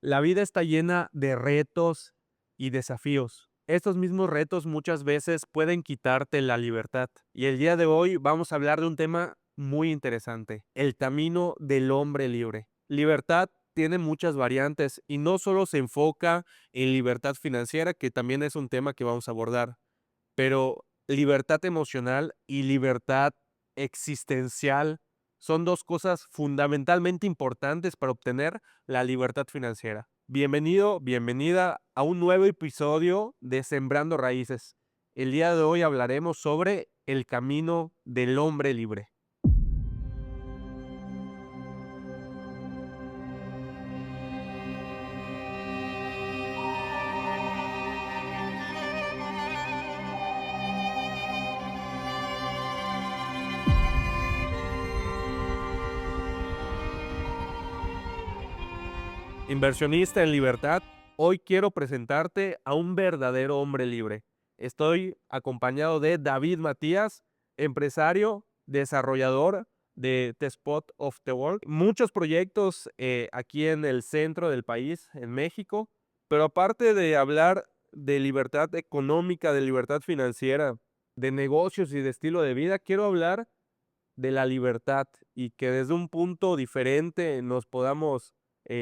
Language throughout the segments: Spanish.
La vida está llena de retos y desafíos. Estos mismos retos muchas veces pueden quitarte la libertad. Y el día de hoy vamos a hablar de un tema muy interesante, el camino del hombre libre. Libertad tiene muchas variantes y no solo se enfoca en libertad financiera, que también es un tema que vamos a abordar, pero libertad emocional y libertad existencial son 2 cosas fundamentalmente importantes para obtener la libertad financiera. Bienvenido, bienvenida a un nuevo episodio de Sembrando Raíces. El día de hoy hablaremos sobre el camino del hombre libre. Inversionista en libertad, hoy quiero presentarte a un verdadero hombre libre. Estoy acompañado de David Matías, empresario, desarrollador de The Spot of the World. Muchos proyectos aquí en el centro del país, en México, pero aparte de hablar de libertad económica, de libertad financiera, de negocios y de estilo de vida, quiero hablar de la libertad y que desde un punto diferente nos podamos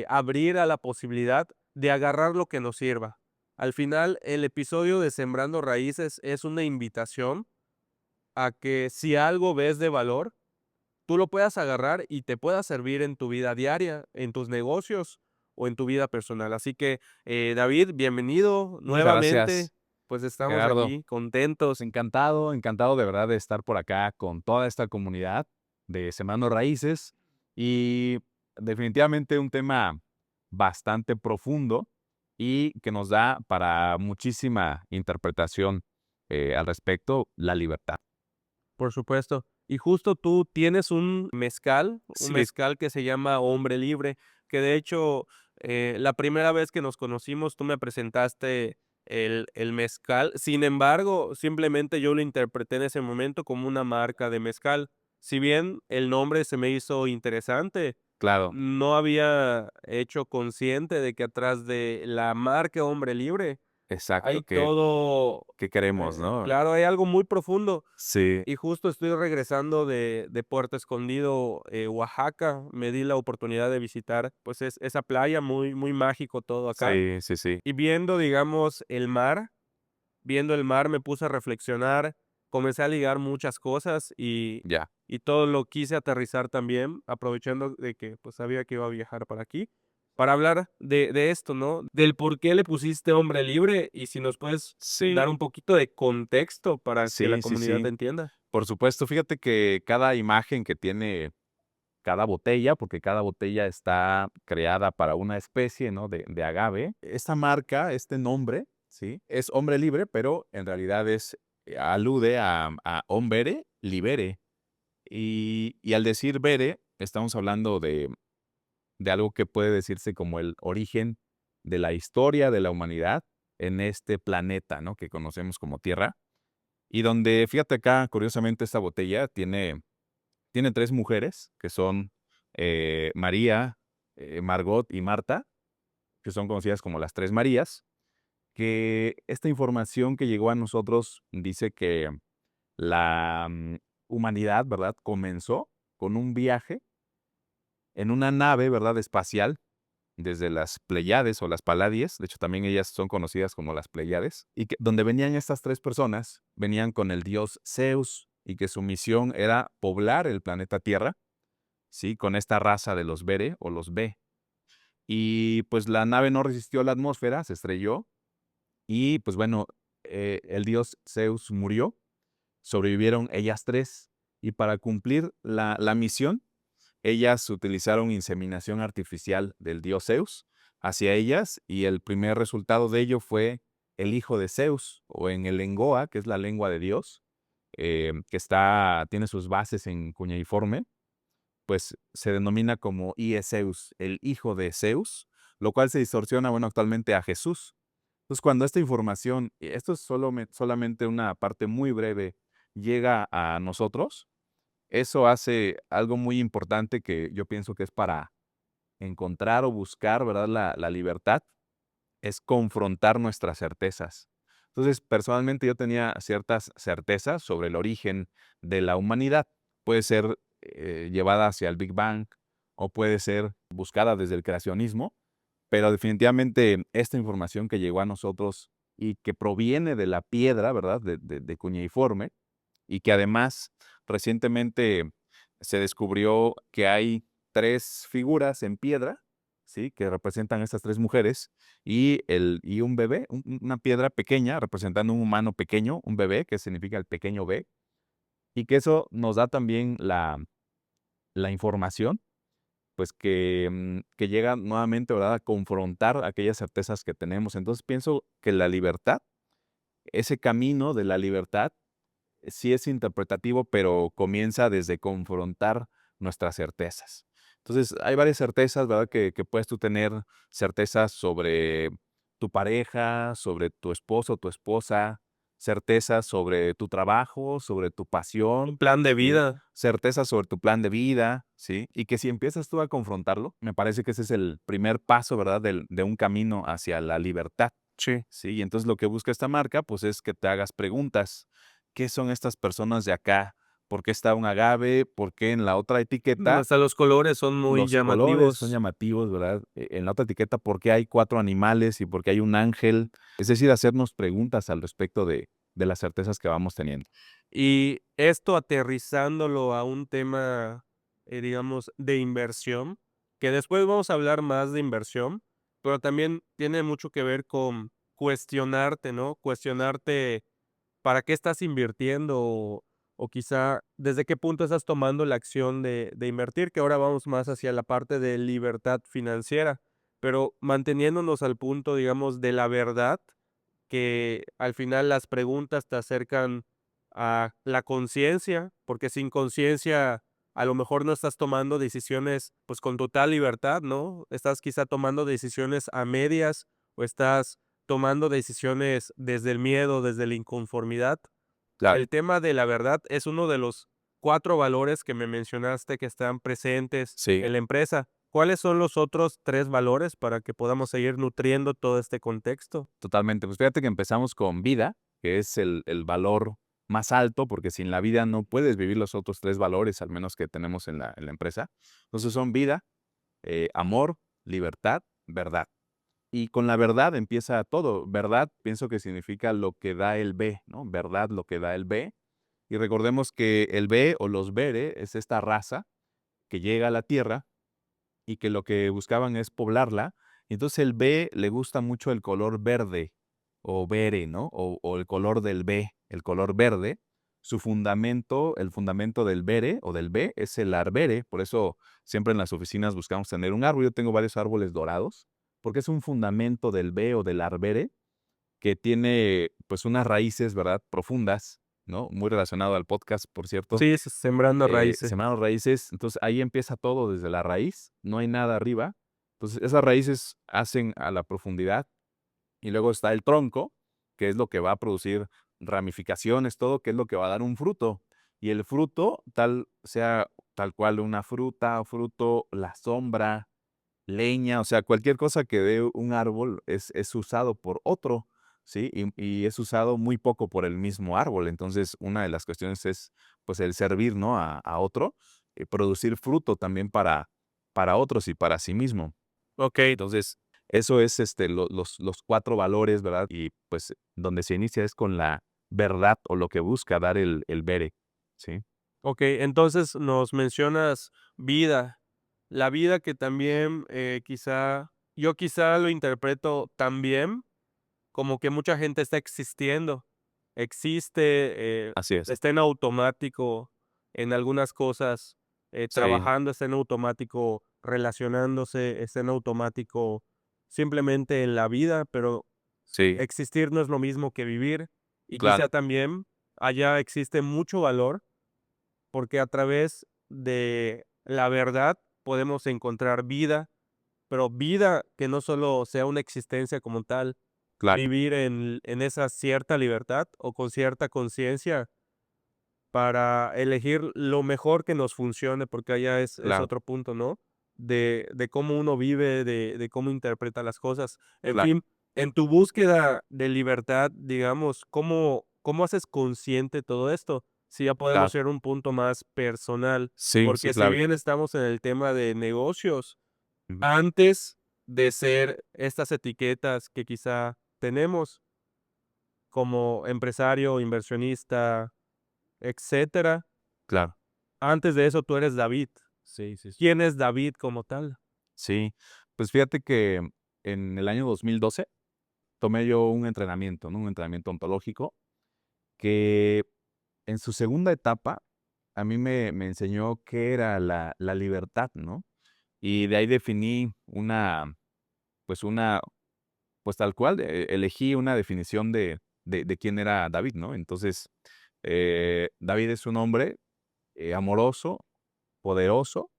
abrir a la posibilidad de agarrar lo que nos sirva. Al final, el episodio de Sembrando Raíces es una invitación a que si algo ves de valor, tú lo puedas agarrar y te pueda servir en tu vida diaria, en tus negocios o en tu vida personal. Así que, David, bienvenido Muchas nuevamente. gracias, Pues estamos Gerardo. aquí contentos. Encantado, encantado de verdad de estar por acá con toda esta comunidad de Sembrando Raíces y definitivamente un tema bastante profundo y que nos da para muchísima interpretación al respecto, la libertad. Por supuesto. Y justo tú tienes un Sí, mezcal que se llama Hombre Libre, que de hecho, la primera vez que nos conocimos, tú me presentaste el mezcal. Sin embargo, simplemente yo lo interpreté en ese momento como una marca de mezcal. Si bien el nombre se me hizo interesante, claro, no había hecho consciente de que atrás de la marca Hombre Libre hay exacto, todo, que queremos, ¿no? claro, hay algo muy profundo. Sí, Y justo estoy regresando de Puerto Escondido, Oaxaca. Me di la oportunidad de visitar, pues, esa playa, muy muy mágico todo acá. sí, sí, sí, Y viendo, digamos, viendo el mar, me puse a reflexionar, comencé a ligar muchas cosas ya. y todo lo quise aterrizar también, aprovechando de que, pues, sabía que iba a viajar para aquí, para hablar de esto, ¿no? Del por qué le pusiste Hombre Libre, y si nos puedes Sí, dar un poquito de contexto para que la sí, sí, comunidad sí. te entienda. Por supuesto, fíjate que cada imagen que tiene cada botella, porque cada botella está creada para una especie, ¿no? de agave. Esta marca, este nombre, ¿sí? Es hombre libre, pero en realidad alude a hombere libere. Y al decir vere, estamos hablando de algo que puede decirse como el origen de la historia de la humanidad en este planeta, ¿no? Que conocemos como Tierra. Y donde, fíjate acá, curiosamente, esta botella tiene 3 mujeres, que son, María, Margot y Marta, que son conocidas como las 3 Marías, que esta información que llegó a nosotros dice que la, humanidad, ¿verdad?, comenzó con un viaje en una nave, ¿verdad?, espacial, desde las Pleiades o las Palladies, de hecho, también ellas son conocidas como las Pleiades, y que donde venían estas 3 personas, venían con el dios Zeus, y que su misión era poblar el planeta Tierra, ¿sí? Con esta raza de los Bere o los B. Y pues la nave no resistió la atmósfera, se estrelló y pues bueno, el dios Zeus murió, sobrevivieron ellas 3 y para cumplir la misión, ellas utilizaron inseminación artificial del dios Zeus hacia ellas y el primer resultado de ello fue el hijo de Zeus o en el Lengoa, que es la lengua de Dios, tiene sus bases en cuneiforme, pues se denomina como Zeus, el hijo de Zeus, lo cual se distorsiona, bueno, actualmente a Jesús. Entonces, cuando esta información, y esto es solamente una parte muy breve, llega a nosotros, eso hace algo muy importante que yo pienso que es encontrar o buscar, ¿verdad? La libertad es confrontar nuestras certezas. Entonces, personalmente yo tenía ciertas certezas sobre el origen de la humanidad. Puede ser llevada hacia el Big Bang o puede ser buscada desde el creacionismo, pero definitivamente esta información que llegó a nosotros y que proviene de la piedra, ¿verdad? De cuneiforme, y que además recientemente se descubrió que hay 3 figuras en piedra, ¿sí? Que representan a estas 3 mujeres y un bebé, una piedra pequeña representando un humano pequeño, un bebé, que significa el pequeño B, y que eso nos da también la información, pues que llega nuevamente, ¿verdad? A confrontar aquellas certezas que tenemos. Entonces pienso que la libertad, ese camino de la libertad sí es interpretativo, pero comienza desde confrontar nuestras certezas. Entonces, hay varias certezas, ¿verdad? Que puedes tú tener certezas sobre tu pareja, sobre tu esposo o tu esposa, certezas sobre tu trabajo, sobre tu Un pasión, plan de ¿sí? vida. Certezas sobre tu plan de vida, ¿sí? Y que si empiezas tú a confrontarlo, me parece que ese es el primer paso, ¿verdad? De un camino hacia la libertad. Sí. Sí, y entonces lo que busca esta marca, pues, es que te hagas preguntas. ¿Qué son estas personas de acá? ¿Por qué está un agave? ¿Por qué en la otra etiqueta Hasta los colores son muy los colores son llamativos. llamativos, verdad? En la otra etiqueta, ¿por qué hay 4 animales y por qué hay un ángel? Es decir, hacernos preguntas al respecto de las certezas que vamos teniendo. Y esto aterrizándolo a un tema, digamos, de inversión, que después vamos a hablar más de inversión, pero también tiene mucho que ver con cuestionarte, ¿no? Cuestionarte para qué estás invirtiendo o quizá desde qué punto estás tomando la acción de invertir, que ahora vamos más hacia la parte de libertad financiera, pero manteniéndonos al punto, digamos, de la verdad, que al final las preguntas te acercan a la conciencia, porque sin conciencia a lo mejor no estás tomando decisiones pues con total libertad, ¿no? Estás quizá tomando decisiones a medias o estás tomando decisiones desde el miedo, desde la inconformidad. Claro. El tema de la verdad es uno de los 4 valores que me mencionaste que están presentes Sí, en la empresa. ¿Cuáles son los otros 3 valores para que podamos seguir nutriendo todo este contexto? totalmente. Pues fíjate que empezamos con vida, que es el valor más alto, porque sin la vida no puedes vivir los otros 3 valores, al menos que tenemos en la empresa. Entonces son vida, amor, libertad, verdad. Y con la verdad empieza todo. Verdad, pienso que significa lo que da el B, ¿no? Verdad, lo que da el B. Y recordemos que el B o los Bere es esta raza que llega a la Tierra y que lo que buscaban es poblarla. Y entonces el B le gusta mucho el color verde o bere, ¿no? O el color del B, el color verde. Su fundamento, el fundamento del bere o del B es el arbere. Por eso siempre en las oficinas buscamos tener un árbol. Yo tengo varios árboles dorados porque es un fundamento del B o del arbere que tiene pues unas raíces, ¿verdad? Profundas, ¿no? Muy relacionado al podcast, por cierto. Sí, sembrando raíces. Sembramos raíces, entonces ahí empieza todo desde la raíz, no hay nada arriba. Entonces esas raíces hacen a la profundidad y luego está el tronco, que es lo que va a producir ramificaciones, todo, que es lo que va a dar un fruto. Y el fruto, sea tal cual una fruta, fruto, la sombra, leña, o sea, cualquier cosa que dé un árbol es usado por otro, ¿sí? Y es usado muy poco por el mismo árbol. Entonces, una de las cuestiones es, pues, el servir, ¿no? A otro, producir fruto también para otros y para sí mismo. Okey, Entonces, eso es, los 4 valores, ¿verdad? Y, pues, donde se inicia es con la verdad o lo que busca dar el Bere, ¿sí? okey. Entonces, nos mencionas vida. La vida que también, quizá lo interpreto también como que mucha gente está existiendo. Existe, Así es. está en automático en algunas cosas, Sí, trabajando, está en automático relacionándose, está en automático simplemente en la vida, pero sí, existir no es lo mismo que vivir. Y claro, quizá también allá existe mucho valor, porque a través de la verdad podemos encontrar vida, pero vida que no solo sea una existencia como tal, claro, vivir en esa cierta libertad o con cierta conciencia para elegir lo mejor que nos funcione, porque allá es claro. otro punto, ¿no? de cómo uno vive, de cómo interpreta las cosas. En Claro, fin, en tu búsqueda de libertad, digamos, ¿cómo haces consciente todo esto? Si ya podemos claro. ir a un punto más personal, Sí, sí, porque si claro. bien estamos en el tema de negocios, Ujú. antes de ser estas etiquetas que quizá tenemos como empresario, inversionista, etcétera, Claro. antes de eso tú eres David. Sí, sí, sí. ¿Quién es David como tal? Sí, pues fíjate que en el año 2012 tomé yo un entrenamiento, ¿no? Un entrenamiento ontológico que en su segunda etapa a mí me enseñó qué era la libertad, ¿no? Y de ahí definí una, pues tal cual, elegí una definición de quién era David, ¿no? Entonces, David es un hombre amoroso, poderoso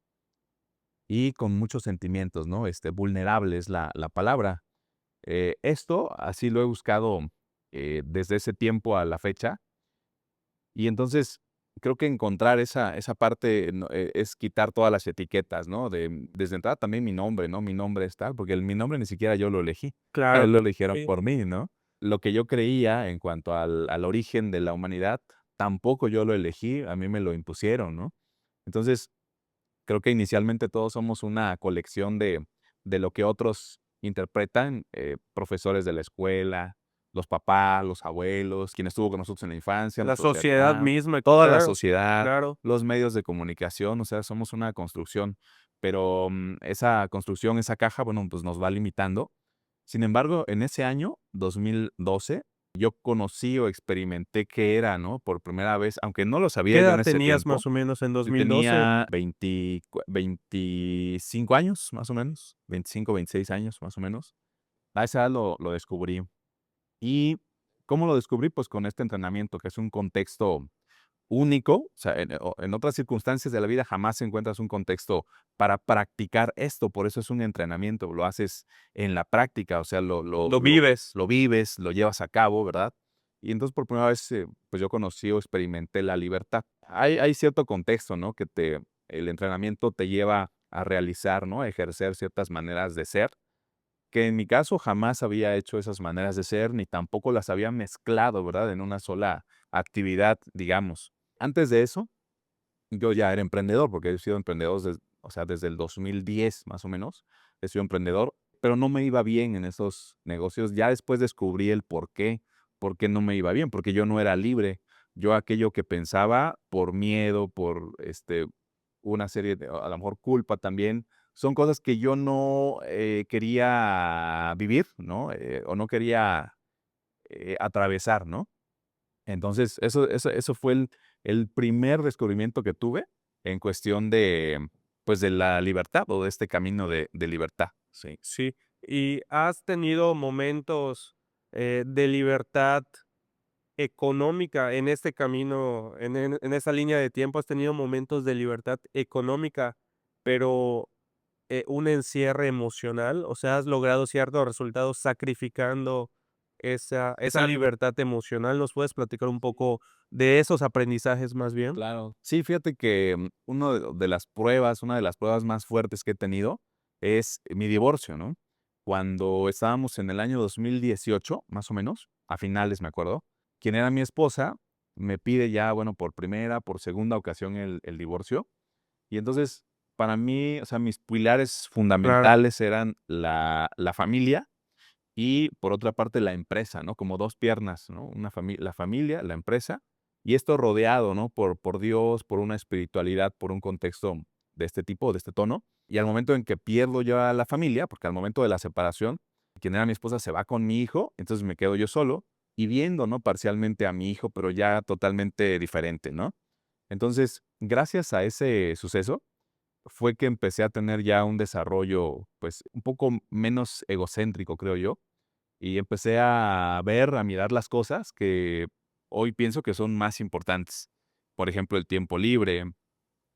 y con muchos sentimientos, ¿no? Vulnerable es la palabra. Esto así lo he buscado desde ese tiempo a la fecha. Y entonces creo que encontrar esa parte es quitar todas las etiquetas, ¿no? Desde entrada también mi nombre, ¿no? Mi nombre es tal, porque mi nombre ni siquiera yo lo elegí. Claro, Lo eligieron sí. por mí, ¿no? Lo que yo creía en cuanto al origen de la humanidad, tampoco yo lo elegí, a mí me lo impusieron, ¿no? Entonces, creo que inicialmente todos somos una colección de lo que otros interpretan, profesores de la escuela, los papás, los abuelos, quien estuvo con nosotros en la infancia, La nuestros sociedad hermanos, misma, toda la claro, sociedad, claro. los medios de comunicación, o sea, somos una construcción, pero esa construcción, esa caja, bueno, pues nos va limitando. Sin embargo, en ese año, 2012, yo conocí o experimenté qué era, ¿no? Por primera vez, aunque no lo ¿Qué sabía yo edad en ese tenías tiempo. más o menos en Yo 2012? tenía 25 años, más o menos, 25, 26 años, más o menos. A esa edad lo descubrí. ¿Y cómo lo descubrí? Pues con este entrenamiento, que es un contexto único, o sea, en otras circunstancias de la vida jamás encuentras un contexto para practicar esto, por eso es un entrenamiento, lo haces en la práctica, o sea, Lo vives. lo vives, lo llevas a cabo, ¿verdad? Y entonces por primera vez, pues yo conocí o experimenté la libertad. Hay cierto contexto, ¿no? El entrenamiento te lleva a realizar, ¿no? A ejercer ciertas maneras de ser, que en mi caso jamás había hecho esas maneras de ser, ni tampoco las había mezclado, ¿verdad? En una sola actividad, digamos. Antes de eso, yo ya era emprendedor, porque he sido emprendedor o sea, desde el 2010 más o menos, he sido emprendedor, pero no me iba bien en esos negocios. Ya después descubrí el por qué no me iba bien, porque yo no era libre. Yo aquello que pensaba por miedo, por una serie de, a lo mejor culpa también, son cosas que yo no quería vivir, ¿no? O no quería atravesar, ¿no? Entonces, eso fue el primer descubrimiento que tuve en cuestión de, pues, de la libertad o de este camino de libertad, sí. Sí. ¿Y has tenido momentos, de libertad económica en este camino, en esa línea de tiempo? ¿Has tenido momentos de libertad económica, pero, un encierre emocional? O sea, ¿has logrado ciertos resultados sacrificando esa libertad emocional? ¿Nos puedes platicar un poco de esos aprendizajes más bien? Claro. Sí, fíjate que una de las pruebas más fuertes que he tenido es mi divorcio, ¿no? Cuando estábamos en el año 2018, más o menos, a finales me acuerdo, quien era mi esposa me pide ya, bueno, por primera, por segunda ocasión el divorcio. Y entonces, para mí, o sea, mis pilares Claro. fundamentales eran la familia y, por otra parte, la empresa, ¿no? Como 2 piernas, ¿no? La familia, la empresa, y esto rodeado, ¿no? Por Dios, por una espiritualidad, por un contexto de este tipo, de este tono. Y al momento en que pierdo yo a la familia, porque al momento de la separación, quien era mi esposa se va con mi hijo, entonces me quedo yo solo y viendo, ¿no? Parcialmente a mi hijo, pero ya totalmente diferente, ¿no? Entonces, gracias a ese suceso, fue que empecé a tener ya un desarrollo, pues, un poco menos egocéntrico, creo yo, y empecé a ver, a mirar las cosas que hoy pienso que son más importantes. Por ejemplo, el tiempo libre,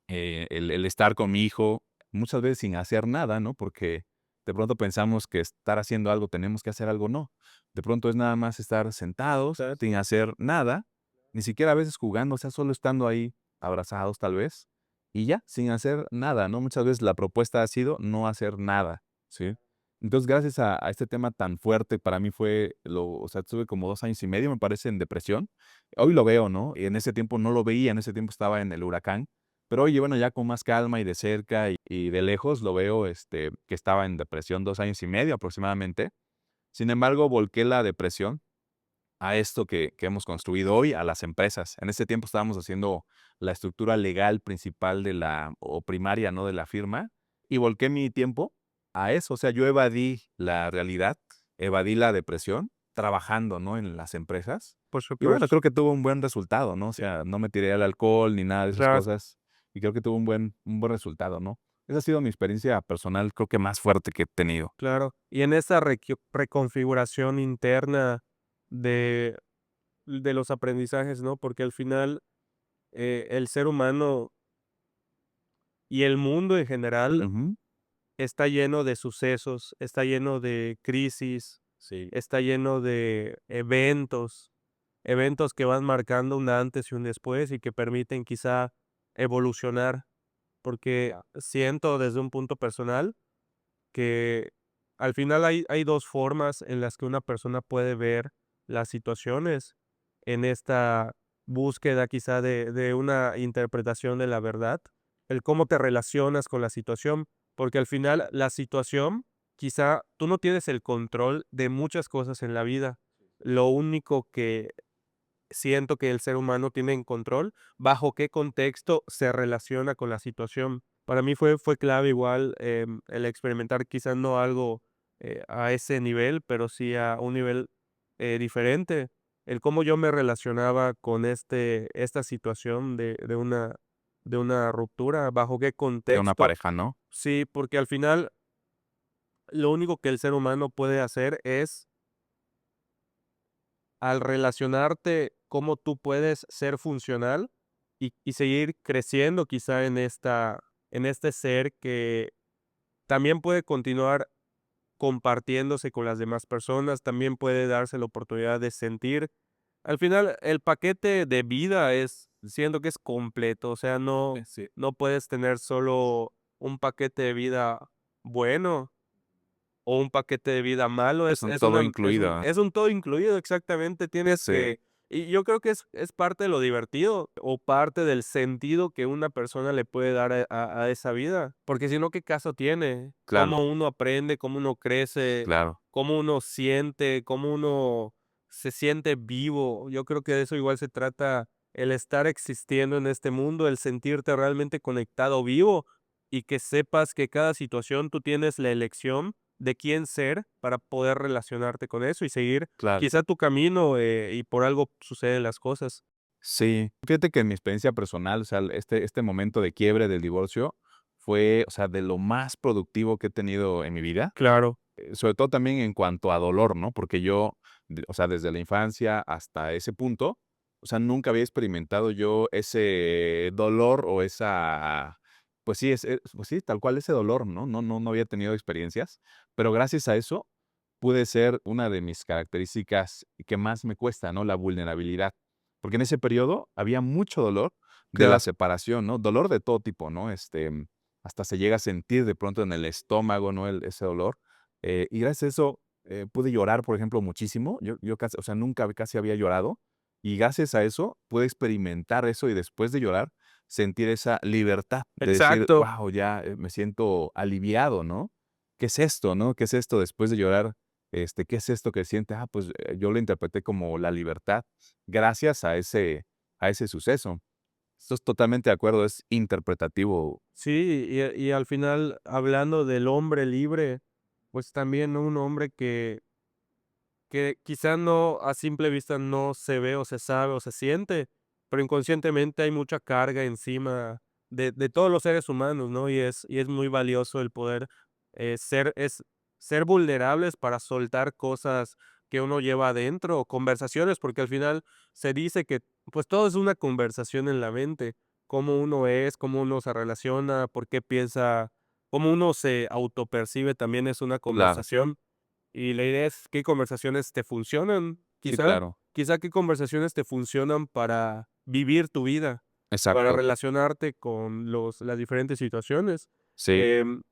el estar con mi hijo, muchas veces sin hacer nada, ¿no? Porque de pronto pensamos que estar haciendo algo, tenemos que hacer algo, no. De pronto es nada más estar sentados, sin hacer nada, ni siquiera a veces jugando, o sea, solo estando ahí abrazados tal vez. y ya, sin hacer nada, ¿no? Muchas veces la propuesta ha sido no hacer nada, ¿sí? Entonces, gracias a este tema tan fuerte, para mí fue o sea, estuve como 2 años y medio, me parece, en depresión. Hoy lo veo, ¿no? Y en ese tiempo no lo veía, en ese tiempo estaba en el huracán, pero hoy, bueno, ya con más calma y de cerca y de lejos lo veo, que estaba en depresión 2 años y medio aproximadamente. Sin embargo, volqué la depresión a esto que hemos construido hoy, a las empresas. En ese tiempo estábamos haciendo la estructura legal principal o primaria, ¿no? De la firma, y volqué mi tiempo a eso. O sea, yo evadí la realidad, evadí la depresión trabajando, ¿no? En las empresas. Por Y bueno, supuesto. creo que tuvo un buen resultado, ¿no? O sea, no me tiré al alcohol ni nada de esas Claro, cosas, y creo que tuvo un buen resultado, ¿no? Esa ha sido mi experiencia personal, creo que más fuerte que he tenido. claro. Y en esa reconfiguración interna de los aprendizajes, ¿no? Porque al final, el ser humano y el mundo en general Ujú. está lleno de sucesos, está lleno de crisis, Sí, está lleno de eventos que van marcando un antes y un después y que permiten quizá evolucionar, porque claro. siento desde un punto personal que al final hay 2 formas en las que una persona puede ver las situaciones en esta búsqueda quizá de una interpretación de la verdad, el cómo te relacionas con la situación, porque al final la situación, quizá tú no tienes el control de muchas cosas en la vida. Lo único que siento que el ser humano tiene en control, bajo qué contexto se relaciona con la situación. Para mí fue clave igual, el experimentar quizás no algo, a ese nivel, pero sí a un nivel, diferente. El cómo yo me relacionaba con esta situación de una ruptura, bajo qué De una contexto. pareja, ¿no? Sí, porque al final lo único que el ser humano puede hacer es al relacionarte, cómo tú puedes ser funcional y seguir creciendo quizá en este ser que también puede continuar compartiéndose con las demás personas, también puede darse la oportunidad de sentir. Al final, el paquete de vida siento que es completo, o sea, Sí. no puedes tener solo un paquete de vida bueno o un paquete de vida malo, Es un todo incluido. es un todo incluido, exactamente, tienes Sí, que y yo creo que es parte de lo divertido, o parte del sentido que una persona le puede dar a esa vida, porque si no, ¿qué caso tiene? claro, Cómo uno aprende, cómo uno crece, claro. cómo uno siente, cómo uno se siente vivo. Yo creo que de eso igual se trata el estar existiendo en este mundo, el sentirte realmente conectado, vivo, y que sepas que cada situación tú tienes la elección de quién ser para poder relacionarte con eso y seguir Claro. quizá tu camino, y por algo suceden las cosas. Sí, fíjate que en mi experiencia personal, o sea, este momento de quiebre del divorcio fue, o sea, de lo más productivo que he tenido en mi vida, Claro, sobre todo también en cuanto a dolor, ¿no? Porque yo, o sea, desde la infancia hasta ese punto, o sea, nunca había experimentado yo ese dolor o esa, pues sí, pues sí, tal cual ese dolor, ¿no? No había tenido experiencias, pero gracias a eso pude ser una de mis características que más me cuesta, ¿no? La vulnerabilidad. Porque en ese periodo había mucho dolor de la claro. separación, ¿no? Dolor de todo tipo, ¿no? Hasta se llega a sentir de pronto en el estómago, ¿no? Ese dolor. Y gracias a eso pude llorar, por ejemplo, muchísimo. Yo casi, o sea, nunca casi había llorado. Y gracias a eso pude experimentar eso y después de llorar sentir esa libertad de decir, Exacto, wow, ya me siento aliviado, ¿no? ¿Qué es esto, no? ¿Qué es esto después de llorar? ¿Qué es esto que siente? Ah, pues yo lo interpreté como la libertad gracias a ese suceso. Estoy totalmente de acuerdo, es interpretativo. sí, y al final, hablando del hombre libre, pues también un hombre que quizá no a simple vista no se ve o se sabe o se siente, pero inconscientemente hay mucha carga encima de todos los seres humanos, ¿no? Y es muy valioso el poder, ser vulnerables para soltar cosas que uno lleva adentro, o conversaciones, porque al final se dice que, pues, todo es una conversación en la mente, cómo uno es, cómo uno se relaciona, por qué piensa, cómo uno se autopercibe también es una Claro, conversación. Y la idea es qué conversaciones te funcionan, sí, quizá claro. quizá qué conversaciones te funcionan para vivir tu vida. para Exacto. relacionarte con las diferentes situaciones. Sí, Em,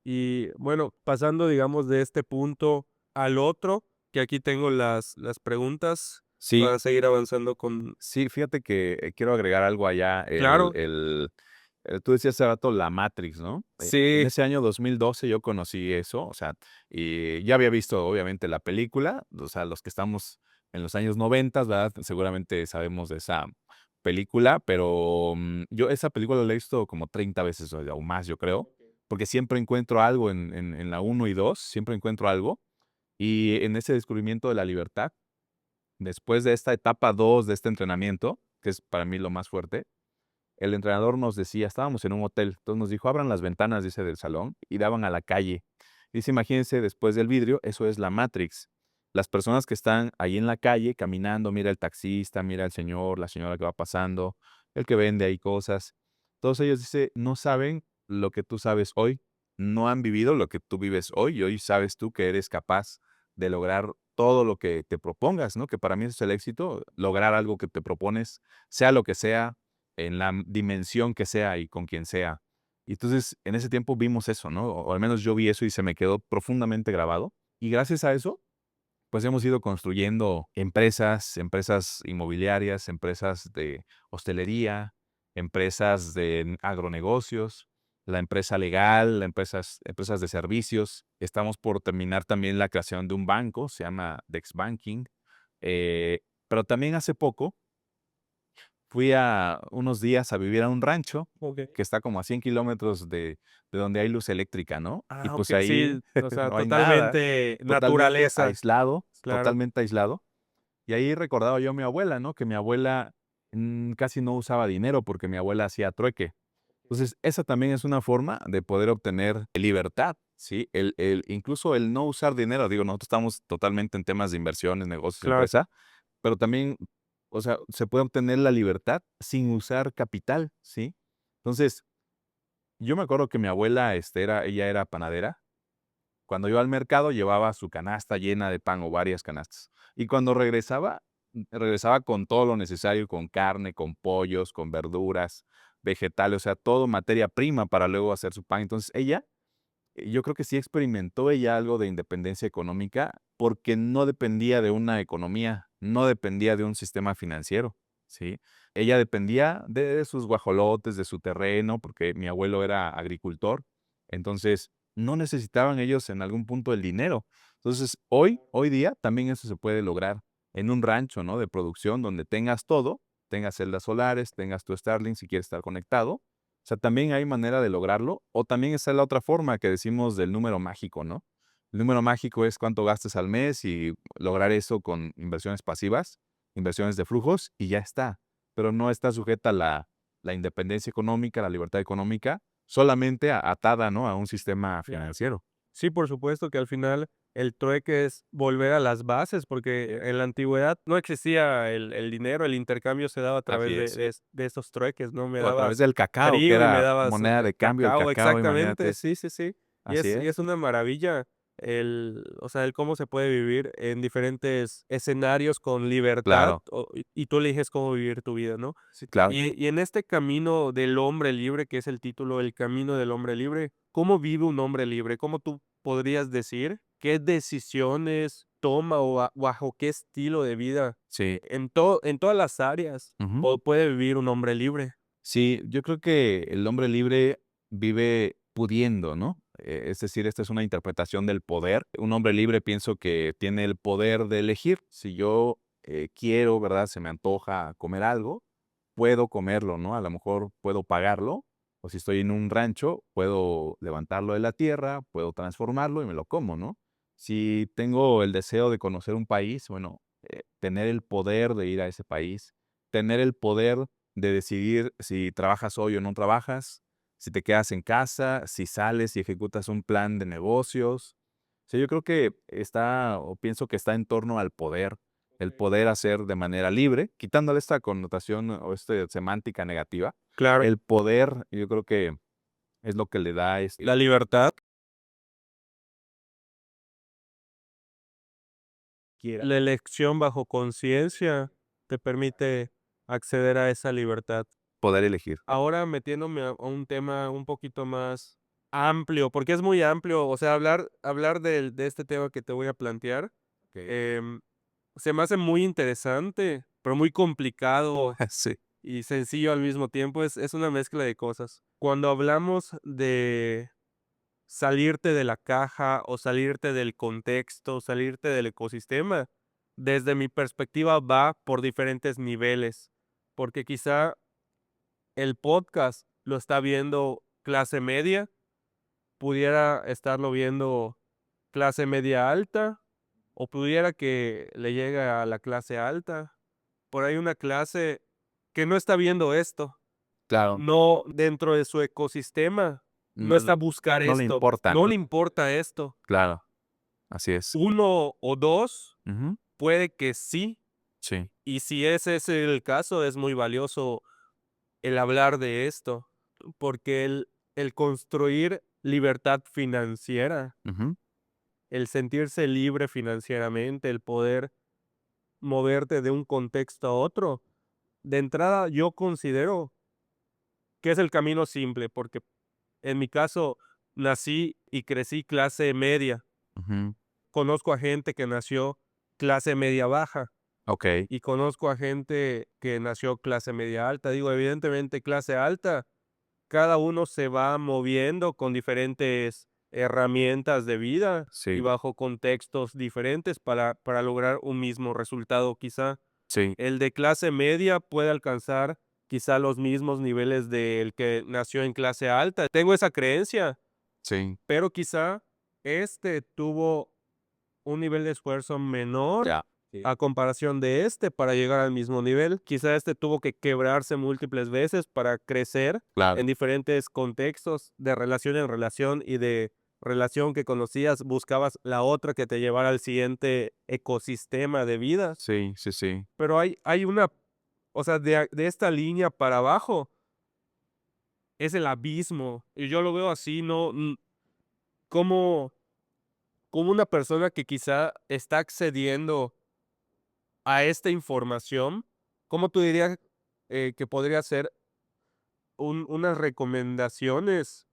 y bueno, pasando, digamos, de este punto al otro, que aquí tengo las preguntas sí, para seguir avanzando con... sí, fíjate que, quiero agregar algo allá, Claro, tú decías hace rato la Matrix, ¿no? En sí, ese año 2012 yo conocí eso, o sea, y ya había visto obviamente la película, o sea, los que estamos en los años 90, ¿verdad? Seguramente sabemos de esa película, pero, yo esa película la he visto como 30 veces o más, yo creo, porque siempre encuentro algo en la uno y 2, siempre encuentro algo, y en ese descubrimiento de la libertad, después de esta etapa 2 de este entrenamiento, que es para mí lo más fuerte, el entrenador nos decía, estábamos en un hotel, entonces nos dijo: "Abran las ventanas", dice, "del salón", y daban a la calle. Dice: "Imagínense, después del vidrio, eso es la Matrix. Las personas que están ahí en la calle caminando, mira el taxista, mira el señor, la señora que va pasando, el que vende ahí cosas. Todos ellos", dice, "no saben lo que tú sabes hoy, no han vivido lo que tú vives hoy, y hoy sabes tú que eres capaz de lograr todo lo que te propongas", ¿no? Que para mí eso es el éxito, lograr algo que te propones, sea lo que sea, en la dimensión que sea y con quien sea. Y entonces, en ese tiempo vimos eso, ¿no? O al menos yo vi eso y se me quedó profundamente grabado. Y gracias a eso, pues hemos ido construyendo empresas, empresas inmobiliarias, empresas de hostelería, empresas de agronegocios, la empresa legal, empresas de servicios. Estamos por terminar también la creación de un banco, se llama Dex Banking. Pero también hace poco fui a unos días a vivir a un rancho okey. que está como a 100 kilómetros de donde hay luz eléctrica, ¿no? Y Ah, pues okey, ahí sí, o sea, no hay nada, totalmente naturaleza, claro, totalmente aislado. Y ahí recordaba yo a mi abuela, ¿no? Que mi abuela, casi no usaba dinero porque mi abuela hacía trueque. Entonces, esa también es una forma de poder obtener libertad, ¿sí? Incluso el no usar dinero, digo, nosotros estamos totalmente en temas de inversiones, negocios, claro. empresa, pero también, o sea, se puede obtener la libertad sin usar capital, ¿sí? Entonces, yo me acuerdo que mi abuela, ella era panadera. Cuando iba al mercado llevaba su canasta llena de pan o varias canastas. Y cuando regresaba, regresaba con todo lo necesario, con carne, con pollos, con verduras, vegetales, o sea, todo materia prima para luego hacer su pan. Entonces, ella yo creo que sí experimentó ella algo de independencia económica, porque no dependía de una economía, no dependía de un sistema financiero, ¿sí? Ella dependía de sus guajolotes, de su terreno, porque mi abuelo era agricultor, entonces no necesitaban ellos en algún punto el dinero. Entonces, hoy día también eso se puede lograr en un rancho, ¿no? De producción donde tengas todo, tengas celdas solares, tengas tu Starlink si quieres estar conectado, o sea, también hay manera de lograrlo, o también está la otra forma que decimos del número mágico, ¿no? El número mágico es cuánto gastas al mes y lograr eso con inversiones pasivas, inversiones de flujos y ya está. Pero no está sujeta la independencia económica, la libertad económica, solamente atada, ¿no? A un sistema financiero. Sí, por supuesto que al final el trueque es volver a las bases, porque en la antigüedad no existía el dinero, el intercambio se daba a través Así de, es. de estos trueques, ¿no? Me O a través dabas del cacao, que trigo y me era dabas moneda de cambio, el cacao, cacao, exactamente, imagínate. sí, sí, sí. Así Y es es. una maravilla o sea, el cómo se puede vivir en diferentes escenarios con libertad Claro. y tú eliges cómo vivir tu vida, ¿no? Sí, claro. Y en este camino del hombre libre, que es el título, El camino del hombre libre, ¿cómo vive un hombre libre? ¿Cómo tú podrías decir qué decisiones toma o bajo qué estilo de vida Sí. en todas las áreas Ujú. puede vivir un hombre libre? Sí, yo creo que el hombre libre vive pudiendo, ¿no? Es decir, esta es una interpretación del poder. Un hombre libre pienso que tiene el poder de elegir. Si yo quiero, ¿verdad? Se me antoja comer algo, puedo comerlo, ¿no? A lo mejor puedo pagarlo. O si estoy en un rancho, puedo levantarlo de la tierra, puedo transformarlo y me lo como, ¿no? Si tengo el deseo de conocer un país, bueno, tener el poder de ir a ese país, tener el poder de decidir si trabajas hoy o no trabajas, si te quedas en casa, si sales y ejecutas un plan de negocios. O sea, yo creo que está, o pienso que está en torno al poder, el poder hacer de manera libre, quitándole esta connotación o esta semántica negativa. Claro, El poder, yo creo que es lo que le da la libertad, quiera. la elección bajo conciencia te permite acceder a esa libertad. poder elegir. Ahora metiéndome a un tema un poquito más amplio, porque es muy amplio, o sea, hablar de este tema que te voy a plantear, Okey. em, se me hace muy interesante, pero muy complicado Sí. y sencillo al mismo tiempo, es una mezcla de cosas. Cuando hablamos de salirte de la caja o salirte del contexto, salirte del ecosistema, desde mi perspectiva va por diferentes niveles, porque quizá el podcast lo está viendo clase media, pudiera estarlo viendo clase media alta, o pudiera que le llegue a la clase alta. Por ahí una clase que no está viendo esto, Claro. no dentro de su ecosistema, no No está a buscar no le esto, importa, no ¿no? le importa esto. Claro, así es. Uno o 2 Ujú. puede que sí, Sí. y si ese es el caso, es muy valioso el hablar de esto, porque el construir libertad financiera, Ujú. el sentirse libre financieramente, el poder moverte de un contexto a otro, de entrada yo considero que es el camino simple, porque en mi caso nací y crecí clase media. Ujú. Conozco a gente que nació clase media baja Okey. y conozco a gente que nació clase media alta. Digo, evidentemente clase alta, cada uno se va moviendo con diferentes herramientas de vida y Sí, bajo contextos diferentes para lograr un mismo resultado. Quizá sí, el de clase media puede alcanzar quizá los mismos niveles del que nació en clase alta. Tengo esa creencia, sí. pero quizá este tuvo un nivel de esfuerzo menor Ya. Sí. a comparación de este para llegar al mismo nivel. Quizá este tuvo que quebrarse múltiples veces para crecer Claro. en diferentes contextos, de relación en relación y de relación que conocías, buscabas la otra que te llevara al siguiente ecosistema de vida. Sí, sí, sí. Pero hay una, o sea, de esta línea para abajo es el abismo. Y yo lo veo así, no, como, como una persona que quizá está accediendo a esta información, ¿cómo tú dirías que podría ser unas recomendaciones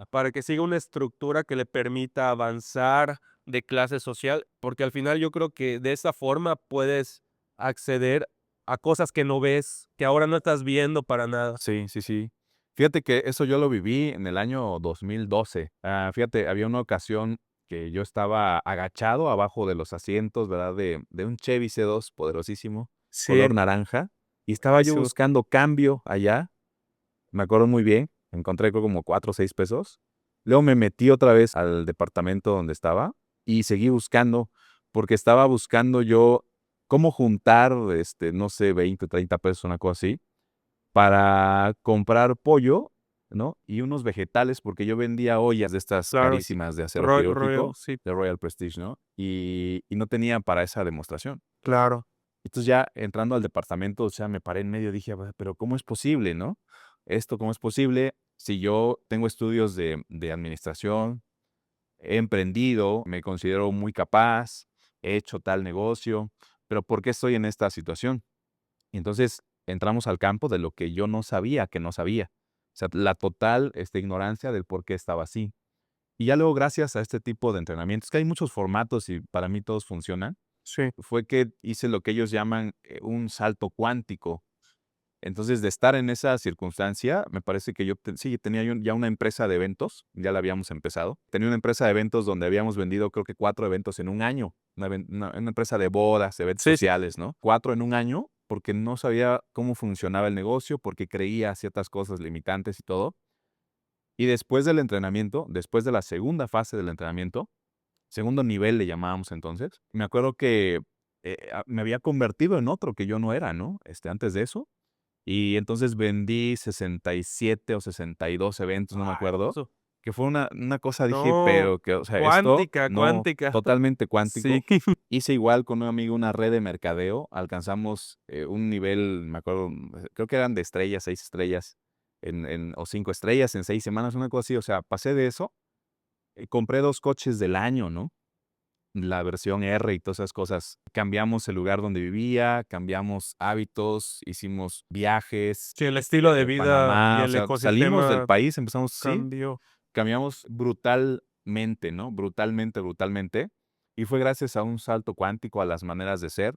para que siga una estructura que le permita avanzar de clase social? Porque al final yo creo que de esa forma puedes acceder a cosas que no ves, que ahora no estás viendo para nada. Sí, sí, sí. Fíjate que eso yo lo viví en el año 2012. Fíjate, había una ocasión que yo estaba agachado abajo de los asientos, ¿verdad? De un Chevy C2 poderosísimo, Sí, color naranja, y estaba yo buenísimo. buscando cambio allá. Me acuerdo muy bien, encontré creo como 4 o 6 pesos. Luego me metí otra vez al departamento donde estaba y seguí buscando, porque estaba buscando yo cómo juntar, no sé, 20, 30 pesos, una cosa así, para comprar pollo, ¿no? Y unos vegetales, porque yo vendía ollas de estas Claro, carísimas de acero quirúrgico, Sí, de Royal Prestige, ¿no? Y no tenía para esa demostración. claro. Entonces ya entrando al departamento, o sea, me paré en medio, dije: Pero ¿cómo es posible, no? Esto, ¿cómo es posible? Si yo tengo estudios de administración, he emprendido, me considero muy capaz, he hecho tal negocio, pero ¿por qué estoy en esta situación?". Y entonces entramos al campo de lo que yo no sabía que no sabía. O sea, la total, ignorancia del por qué estaba así. Y ya luego, gracias a este tipo de entrenamientos, que hay muchos formatos y para mí todos funcionan, Sí, fue que hice lo que ellos llaman, un salto cuántico. Entonces, de estar en esa circunstancia, me parece que yo sí, tenía yo ya una empresa de eventos, ya la habíamos empezado. Tenía una empresa de eventos donde habíamos vendido, creo que 4 eventos en un año. Una empresa de bodas, eventos sí, sí, sociales, ¿no? 4 en un año, porque no sabía cómo funcionaba el negocio, porque creía ciertas cosas limitantes y todo. Y después del entrenamiento, después de la segunda fase del entrenamiento, segundo nivel le llamábamos entonces, me acuerdo que, me había convertido en otro que yo no era, ¿no? Antes de eso. Y entonces vendí 67 o 62 eventos, no me ah, acuerdo, hermoso. que fue una cosa, dije, No, pero que, o sea, esto cuántica, no, cuántica. totalmente Sí, cuántico. Hice igual con un amigo una red de mercadeo, alcanzamos, un nivel, me acuerdo, creo que eran de estrellas, 6 estrellas o 5 estrellas en 6 semanas, una cosa así, o sea, pasé de eso, compré 2 coches del año, ¿no? la versión R y todas esas cosas. Cambiamos el lugar donde vivía, cambiamos hábitos, hicimos viajes, Sí, el estilo de vida y Panamá, o el sea, salimos del ecosistema país, empezamos sí, cambió. cambiamos brutalmente, ¿no? Brutalmente, brutalmente. Y fue gracias a un salto cuántico a las maneras de ser.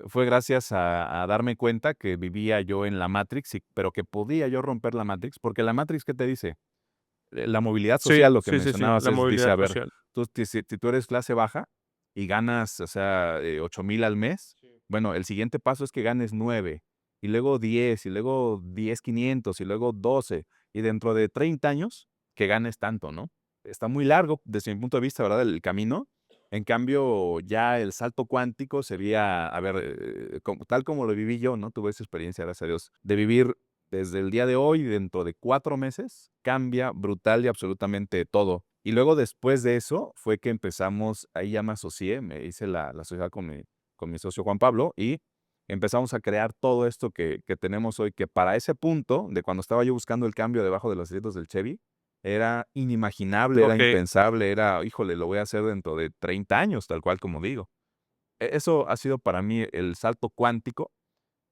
Fue gracias a darme cuenta que vivía yo en la Matrix, pero que podía yo romper la Matrix, porque la Matrix, ¿qué te dice? La movilidad Sí, social, lo que sí, sí, sí, mencionabas la es, dice, movilidad a ver, social. si tú eres clase baja y ganas, o sea, 8,000 al mes, Sí. bueno, el siguiente paso es que ganes 9, y luego 10, y luego 10,500, y luego 12, y dentro de 30 años que ganes tanto, ¿no? Está muy largo desde mi punto de vista, ¿verdad? El camino. En cambio, ya el salto cuántico sería, a ver, tal como lo viví yo, ¿no? Tuve esa experiencia, gracias a Dios, de vivir desde el día de hoy, dentro de 4 meses, cambia brutal y absolutamente todo. Y luego después de eso fue que empezamos, ahí ya me asocié, me hice la sociedad con mi socio Juan Pablo y empezamos a crear todo esto que tenemos hoy, que para ese punto, de cuando estaba yo buscando el cambio debajo de los asientos del Chevy, era inimaginable, era Okey, impensable, era, híjole, lo voy a hacer dentro de 30 años, tal cual como digo. Eso ha sido para mí el salto cuántico,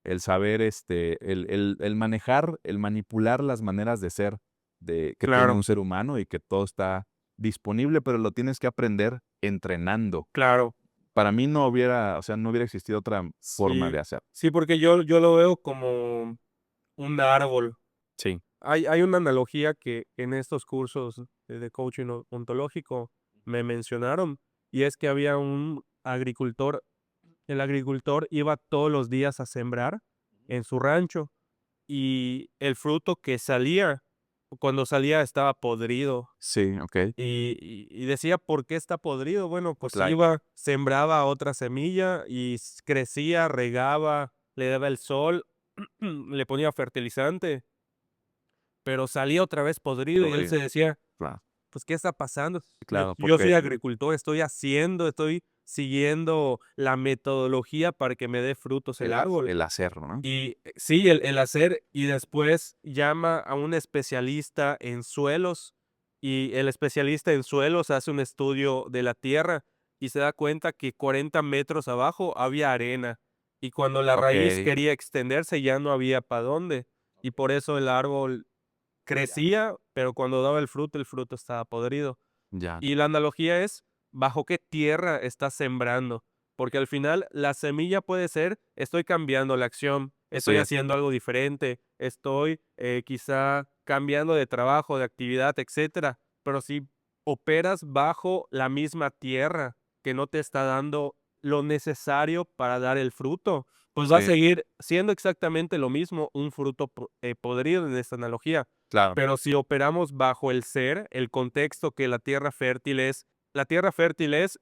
el saber, el manejar, el manipular las maneras de ser que tiene claro, un ser humano y que todo está disponible, pero lo tienes que aprender entrenando. claro. Para mí no hubiera, o sea, no hubiera existido otra forma Sí, de hacer. sí, porque yo lo veo como un árbol. Sí, Hay una analogía que en estos cursos de coaching ontológico me mencionaron, y es que había un agricultor. El agricultor iba todos los días a sembrar en su rancho, y el fruto que salía, cuando salía estaba podrido. sí, okey. Y decía: "¿Por qué está podrido?". Bueno, pues Claro, iba, sembraba otra semilla y crecía, regaba, le daba el sol, le ponía fertilizante, pero salía otra vez podrido, y él podrido. se decía: Claro, pues, ¿qué está pasando? Yo claro, yo soy porque agricultor, estoy siguiendo la metodología para que me dé frutos el árbol. el hacerlo, ¿no? Y sí, el hacer, y después llama a un especialista en suelos, y el especialista en suelos hace un estudio de la tierra, y se da cuenta que 40 metros abajo había arena, y cuando la raíz Okey, quería extenderse ya no había para dónde, y por eso el árbol crecía, pero cuando daba el fruto estaba podrido. ya. Y la analogía es, ¿bajo qué tierra estás sembrando? Porque al final la semilla puede ser, estoy cambiando la acción, Así estoy es. haciendo algo diferente, estoy quizá cambiando de trabajo, de actividad, etcétera. Pero si operas bajo la misma tierra que no te está dando lo necesario para dar el fruto, pues va a Sí, seguir siendo exactamente lo mismo, un fruto podrido en esta analogía. claro. Pero si operamos bajo el ser, el contexto que la tierra fértil es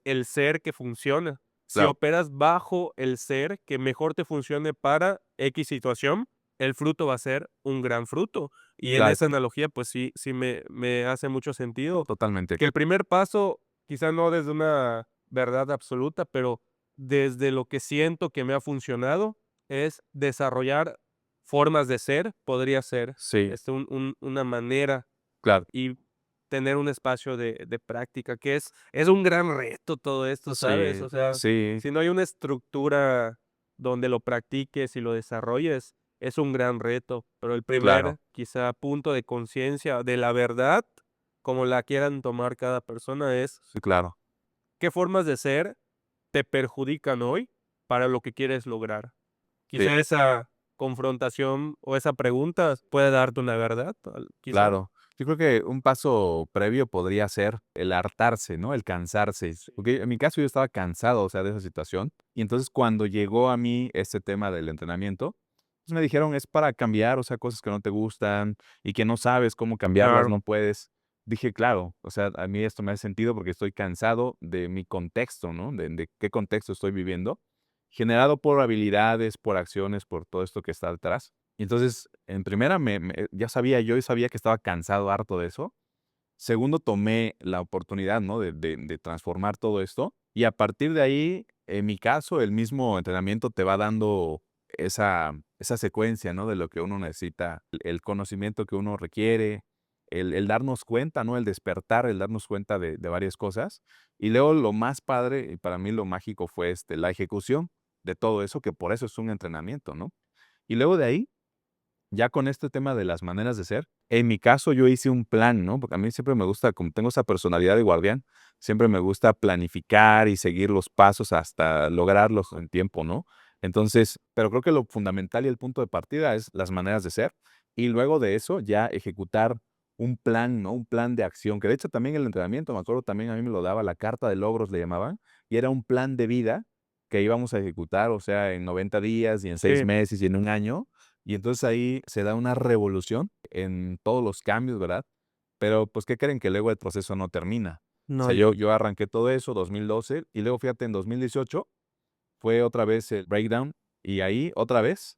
el ser que funciona. Si Claro, operas bajo el ser que mejor te funcione para X situación, el fruto va a ser un gran fruto. Y en claro, esa analogía, pues sí me hace mucho sentido totalmente. que el primer paso, quizá no desde una verdad absoluta, pero desde lo que siento que me ha funcionado, es desarrollar formas de ser, podría ser Sí, una manera, claro. y tener un espacio de práctica, que es un gran reto todo esto, ¿sabes? Sí, O sea, sí, si no hay una estructura donde lo practiques y lo desarrolles, es un gran reto, pero el claro. primer, quizá, punto de conciencia de la verdad, como la quieran tomar cada persona, es Sí, claro. qué formas de ser te perjudican hoy para lo que quieres lograr. Sí, Quizá esa confrontación o esa pregunta puede darte una verdad, quizá. claro. Yo creo que un paso previo podría ser el hartarse, ¿no? El cansarse. Sí, Porque en mi caso yo estaba cansado, o sea, de esa situación. Y entonces cuando llegó a mí este tema del entrenamiento, pues me dijeron, es para cambiar, o sea, cosas que no te gustan y que no sabes cómo cambiarlas, claro, no puedes. Dije, claro, o sea, a mí esto me hace sentido porque estoy cansado de mi contexto, ¿no? De qué contexto estoy viviendo, generado por habilidades, por acciones, por todo esto que está detrás. Y entonces, en primera, ya sabía, yo sabía que estaba cansado, harto de eso. Segundo, tomé la oportunidad, ¿no? De transformar todo esto. Y a partir de ahí, en mi caso, el mismo entrenamiento te va dando esa secuencia, ¿no? De lo que uno necesita, el conocimiento que uno requiere, el darnos cuenta, ¿no? El despertar, el darnos cuenta de varias cosas. Y luego lo más padre, y para mí lo mágico fue, la ejecución de todo eso, que por eso es un entrenamiento, ¿no? Y luego de ahí, ya con este tema de las maneras de ser, en mi caso yo hice un plan, ¿no? Porque a mí siempre me gusta, como tengo esa personalidad de guardián, siempre me gusta planificar y seguir los pasos hasta lograrlos en tiempo, ¿no? Entonces, pero creo que lo fundamental y el punto de partida es las maneras de ser y luego de eso ya ejecutar un plan, ¿no? Un plan de acción, que de hecho también el entrenamiento, me acuerdo también a mí me lo daba la carta de logros, le llamaban, y era un plan de vida que íbamos a ejecutar, o sea, en 90 días y en 6 Sí, meses y en un año, y entonces ahí se da una revolución en todos los cambios, ¿verdad? Pero, pues, ¿qué creen? Que luego el proceso no termina. O no, sea, yo arranqué todo eso, 2012, y luego fíjate, en 2018 fue otra vez el breakdown, y ahí otra vez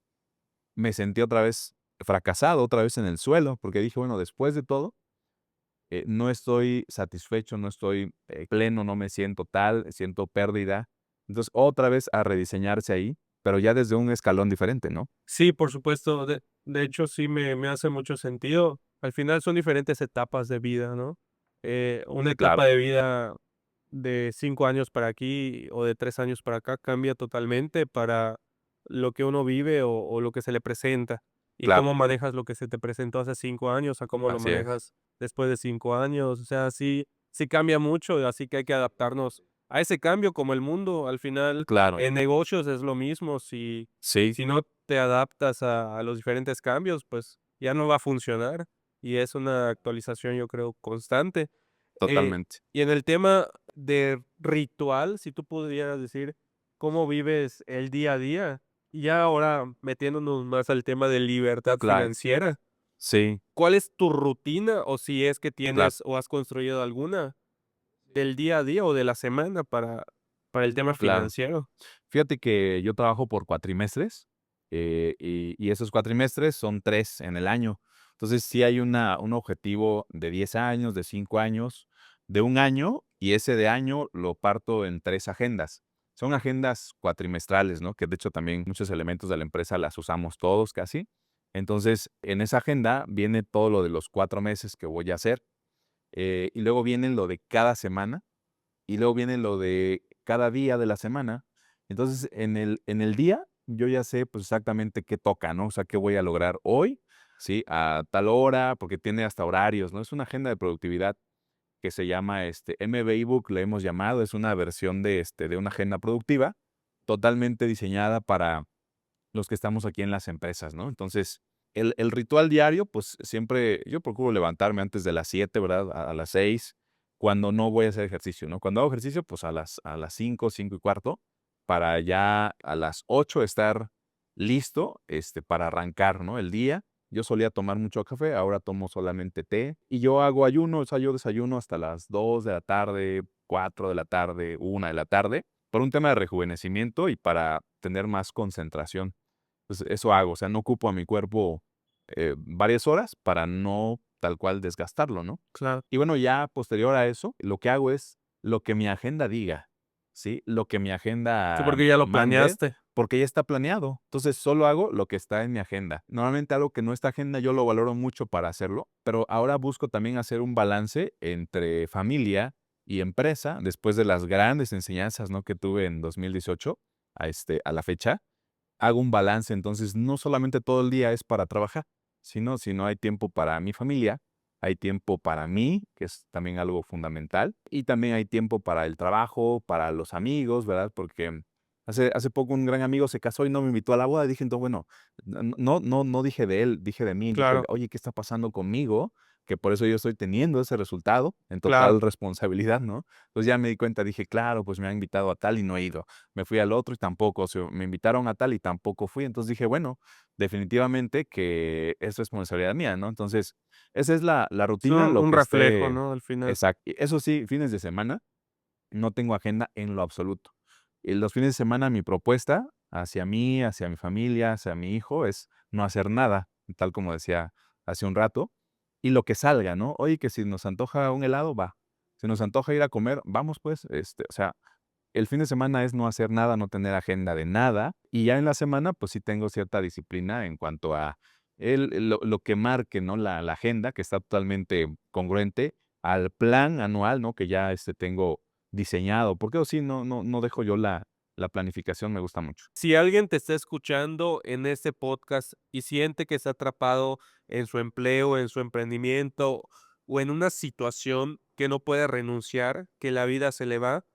me sentí otra vez fracasado, otra vez en el suelo, porque dije, bueno, después de todo, no estoy satisfecho, no estoy pleno, no me siento tal, siento pérdida. Entonces, otra vez a rediseñarse ahí, pero ya desde un escalón diferente, ¿no? sí, por supuesto. De hecho, sí me hace mucho sentido. Al final son diferentes etapas de vida, ¿no? Una etapa Claro, de vida de 5 años para aquí o de 3 años para acá cambia totalmente para lo que uno vive o lo que se le presenta. Y claro, cómo manejas lo que se te presentó hace 5 años a cómo lo así es. manejas después de 5 años. O sea, sí cambia mucho, así que hay que adaptarnos a ese cambio como el mundo. Al final, Claro, en negocios es lo mismo. sí, Si no te adaptas a los diferentes cambios, pues ya no va a funcionar. Y es una actualización, yo creo, constante. Eh, totalmente. y en el tema de ritual, si tú pudieras decir cómo vives el día a día, y ya ahora metiéndonos más al tema de libertad Claro, financiera, sí, ¿cuál es tu rutina o si es que claro. tienes o has construido alguna del día a día o de la semana para el tema Claro. financiero? Fíjate que yo trabajo por cuatrimestres, y esos cuatrimestres son 3 en el año. Entonces, sí hay un objetivo de 10 años, de 5 años, de un año, y ese de año lo parto en 3 agendas. Son agendas cuatrimestrales, ¿no? Que de hecho también muchos elementos de la empresa las usamos todos casi. Entonces, en esa agenda viene todo lo de los 4 meses que voy a hacer, y luego viene lo de cada semana, y luego viene lo de cada día de la semana. Entonces, en el día, yo ya sé, pues, exactamente qué toca, ¿no? O sea, qué voy a lograr hoy, ¿sí? A tal hora, porque tiene hasta horarios, ¿no? Es una agenda de productividad que se llama, MB ebook, le hemos llamado, es una versión de una agenda productiva, totalmente diseñada para los que estamos aquí en las empresas, ¿no? Entonces, el ritual diario, pues, siempre yo procuro levantarme antes de las 7, ¿verdad? A las 6, cuando no voy a hacer ejercicio, ¿no? Cuando hago ejercicio, pues, a las 5, 5:15, para ya a las 8 estar listo, para arrancar, ¿no? El día. Yo solía tomar mucho café, ahora tomo solamente té, y yo hago ayuno, o sea, yo desayuno hasta las 2 de la tarde, 4 de la tarde, 1 de la tarde, por un tema de rejuvenecimiento y para tener más concentración. Pues eso hago, o sea, no ocupo a mi cuerpo, varias horas para no tal cual desgastarlo, ¿no? Claro. Y bueno, ya posterior a eso, lo que hago es lo que mi agenda diga, ¿sí? Lo que mi Sí, agenda porque ya lo mande, planeaste. porque ya está planeado. Entonces, solo hago lo que está en mi agenda. Normalmente algo que no está agenda, yo lo valoro mucho para hacerlo, pero ahora busco también hacer un balance entre familia y empresa, después de las grandes enseñanzas, ¿no? Que tuve en 2018 a la fecha. Hago un balance, entonces no solamente todo el día es para trabajar, sino hay tiempo para mi familia, hay tiempo para mí, que es también algo fundamental, y también hay tiempo para el trabajo, para los amigos, ¿verdad? Porque hace poco un gran amigo se casó y no me invitó a la boda, y dije, entonces, bueno, no dije de él, dije de mí, dije: Claro, "Oye, ¿qué está pasando conmigo?", que por eso yo estoy teniendo ese resultado en claro, total responsabilidad, ¿no? Entonces ya me di cuenta, dije: "Claro, pues me han invitado a tal y no he ido". Me fui al otro y tampoco, o sea, me invitaron a tal y tampoco fui. Entonces dije, bueno, definitivamente que es responsabilidad mía, ¿no? Entonces, esa es la es rutina, un lo un que reflejo, esté ¿no? Al final. exacto. Eso sí, fines de semana, no tengo agenda en lo absoluto. Y los fines de semana, mi propuesta hacia mí, hacia mi familia, hacia mi hijo, es no hacer nada, tal como decía hace un rato, y lo que salga, ¿no? Oye, que si nos antoja un helado, va. Si nos antoja ir a comer, vamos pues, o sea, el fin de semana es no hacer nada, no tener agenda de nada, y ya en la semana, pues sí tengo cierta disciplina en cuanto a lo que marque, ¿no? La agenda, que está totalmente congruente al plan anual, ¿no? Que ya tengo diseñado. Porque sí, no dejo yo la planificación, me gusta mucho. Si alguien te está escuchando en este podcast y siente que está atrapado en su empleo, en su emprendimiento o en una situación que no puede renunciar, que la vida se le va,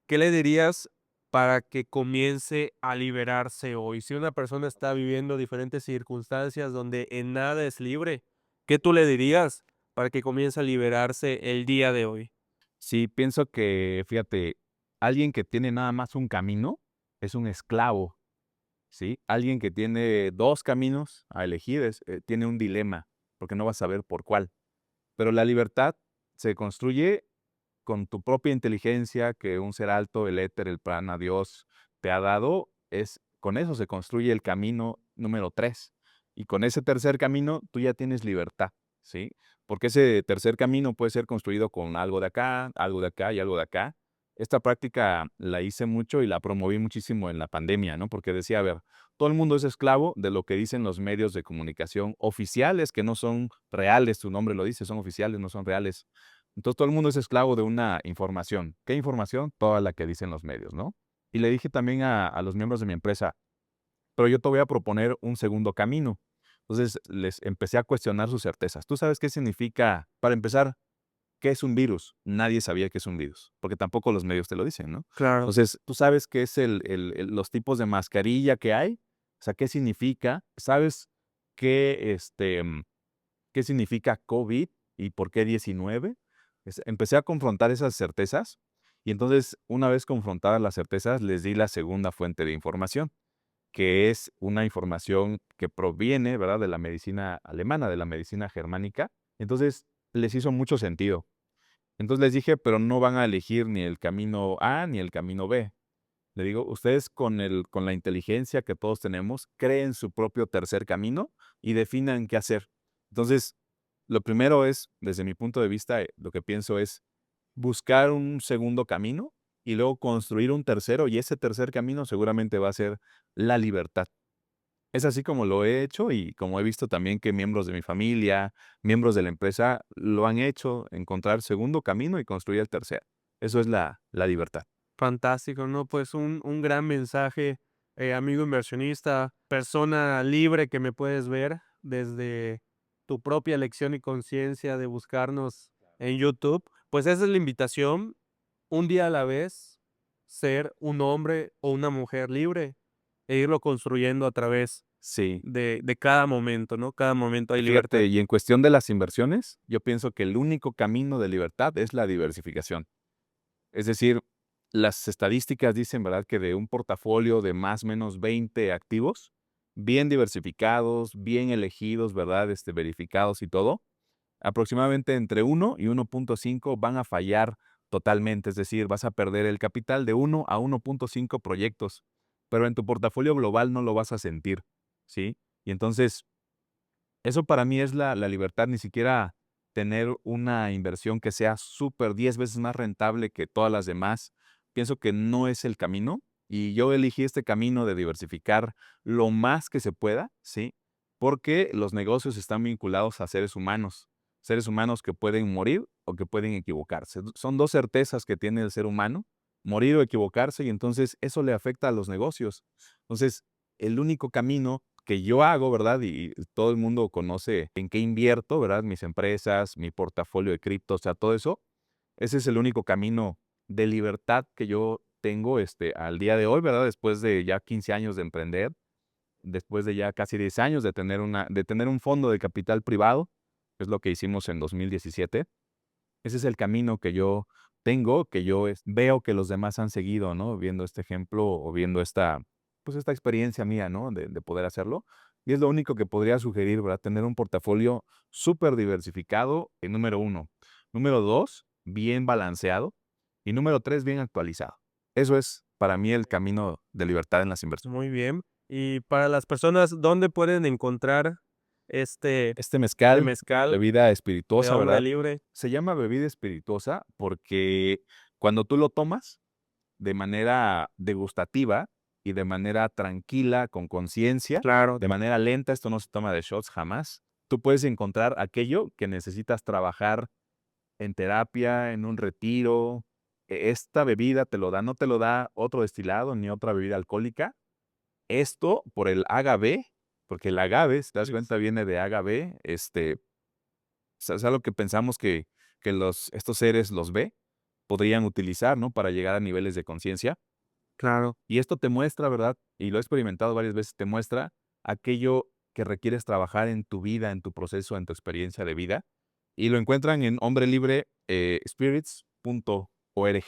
¿qué le dirías para que comience a liberarse hoy? Si una persona está viviendo diferentes circunstancias donde en nada es libre, ¿qué tú le dirías para que comience a liberarse el día de hoy? Sí, pienso que, fíjate, alguien que tiene nada más un camino es un esclavo, ¿sí? Alguien que tiene 2 caminos a elegir tiene un dilema, porque no va a saber por cuál. Pero la libertad se construye con tu propia inteligencia que un ser alto, el éter, el prana, Dios te ha dado, con eso se construye el camino número 3. Y con ese tercer camino tú ya tienes libertad, ¿sí? Porque ese tercer camino puede ser construido con algo de acá, algo de acá y algo de acá. Esta práctica la hice mucho y la promoví muchísimo en la pandemia, ¿no? Porque decía, a ver, todo el mundo es esclavo de lo que dicen los medios de comunicación oficiales, que no son reales, tu nombre lo dice, son oficiales, no son reales. Entonces todo el mundo es esclavo de una información. ¿Qué información? Toda la que dicen los medios, ¿no? Y le dije también a los miembros de mi empresa, pero yo te voy a proponer un segundo camino. Entonces les empecé a cuestionar sus certezas. ¿Tú sabes qué significa, para empezar, qué es un virus? Nadie sabía qué es un virus, porque tampoco los medios te lo dicen, ¿no? Claro. Entonces, ¿tú sabes qué es los tipos de mascarilla que hay? O sea, ¿qué significa? ¿Sabes qué, qué significa COVID y por qué 19? Empecé a confrontar esas certezas y entonces, una vez confrontadas las certezas, les di la segunda fuente de información, que es una información que proviene, ¿verdad?, de la medicina alemana, de la medicina germánica. Entonces, les hizo mucho sentido. Entonces les dije, pero no van a elegir ni el camino A ni el camino B. Le digo, ustedes con la inteligencia que todos tenemos, creen su propio tercer camino y definan qué hacer. Entonces, lo primero es, desde mi punto de vista, lo que pienso es buscar un segundo camino y luego construir un tercero, y ese tercer camino seguramente va a ser la libertad. Es así como lo he hecho y como he visto también que miembros de mi familia, miembros de la empresa lo han hecho, encontrar segundo camino y construir el tercero. Eso es la libertad. Fantástico, ¿no? Pues un gran mensaje, amigo inversionista, persona libre que me puedes ver desde tu propia elección y conciencia de buscarnos en YouTube. Pues esa es la invitación, un día a la vez, ser un hombre o una mujer libre e irlo construyendo a través Sí. de cada momento, ¿no? Cada momento hay libertad. Fíjate, y en cuestión de las inversiones, yo pienso que el único camino de libertad es la diversificación. Es decir, las estadísticas dicen, ¿verdad?, que de un portafolio de más o menos 20 activos, bien diversificados, bien elegidos, ¿verdad?, verificados y todo, aproximadamente entre 1 y 1.5 van a fallar totalmente. Es decir, vas a perder el capital de 1 a 1.5 proyectos, pero en tu portafolio global no lo vas a sentir, ¿sí? Y entonces eso para mí es la libertad, ni siquiera tener una inversión que sea súper 10 veces más rentable que todas las demás. Pienso que no es el camino y yo elegí este camino de diversificar lo más que se pueda, ¿sí? Porque los negocios están vinculados a seres humanos que pueden morir o que pueden equivocarse. Son 2 certezas que tiene el ser humano, morir o equivocarse, y entonces eso le afecta a los negocios. Entonces, el único camino que yo hago, ¿verdad? Y todo el mundo conoce en qué invierto, ¿verdad? Mis empresas, mi portafolio de cripto, o sea, todo eso. Ese es el único camino de libertad que yo tengo, al día de hoy, ¿verdad? Después de ya 15 años de emprender, después de ya casi 10 años de tener un fondo de capital privado, que es lo que hicimos en 2017. Ese es el camino que yo tengo, que yo veo que los demás han seguido, ¿no? Viendo este ejemplo o viendo pues esta experiencia mía, ¿no? De poder hacerlo. Y es lo único que podría sugerir, ¿verdad? Tener un portafolio súper diversificado, número uno. Número dos, bien balanceado. Y número tres, bien actualizado. Eso es para mí el camino de libertad en las inversiones. Muy bien. Y para las personas, ¿dónde pueden encontrar Este este mezcal, mezcal bebida de espirituosa, hombre ¿verdad? libre? Se llama bebida espirituosa porque cuando tú lo tomas de manera degustativa y de manera tranquila, con conciencia, Claro. de manera lenta, esto no se toma de shots jamás, tú puedes encontrar aquello que necesitas trabajar en terapia, en un retiro. Esta bebida te lo da, no te lo da otro destilado ni otra bebida alcohólica. Esto por el agave, porque el agave, si te das cuenta, viene de agave, es algo que pensamos que estos seres los ve, podrían utilizar, ¿no? Para llegar a niveles de conciencia. Claro. Y esto te muestra, ¿verdad? Y lo he experimentado varias veces, te muestra aquello que requieres trabajar en tu vida, en tu proceso, en tu experiencia de vida. Y lo encuentran en hombrelibre spirits.org,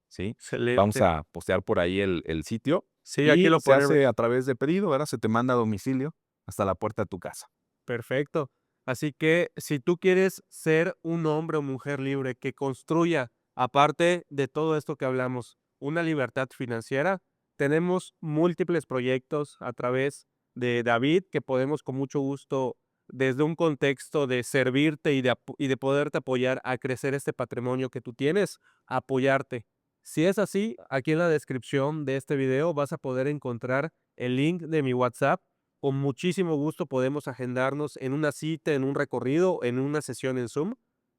¿sí? Vamos Excelente. a postear por ahí el sitio Sí, aquí y lo se ponemos. hace a través de pedido, ¿verdad? Se te manda a domicilio hasta la puerta de tu casa. Perfecto. Así que si tú quieres ser un hombre o mujer libre que construya, aparte de todo esto que hablamos, una libertad financiera, tenemos múltiples proyectos a través de David que podemos con mucho gusto, desde un contexto de servirte y de poderte apoyar a crecer este patrimonio que tú tienes, apoyarte. Si es así, aquí en la descripción de este video vas a poder encontrar el link de mi WhatsApp. Con muchísimo gusto podemos agendarnos en una cita, en un recorrido, en una sesión en Zoom,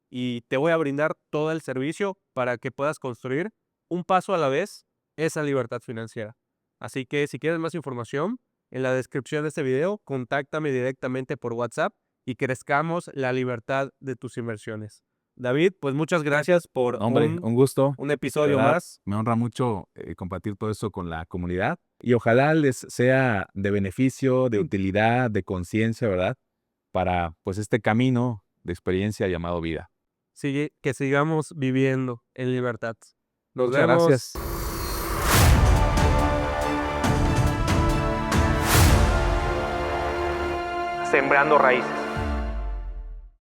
y te voy a brindar todo el servicio para que puedas construir un paso a la vez esa libertad financiera. Así que si quieres más información, en la descripción de este video, contáctame directamente por WhatsApp y crezcamos la libertad de tus inversiones. David, pues muchas gracias por No, hombre, un gusto. un De episodio verdad, más. me honra mucho compartir todo eso con la comunidad y ojalá les sea de beneficio, de utilidad, de conciencia, ¿verdad? Para pues este camino de experiencia llamado vida. Que sigamos viviendo en libertad. Nos Muchas vemos. gracias. Sembrando raíces.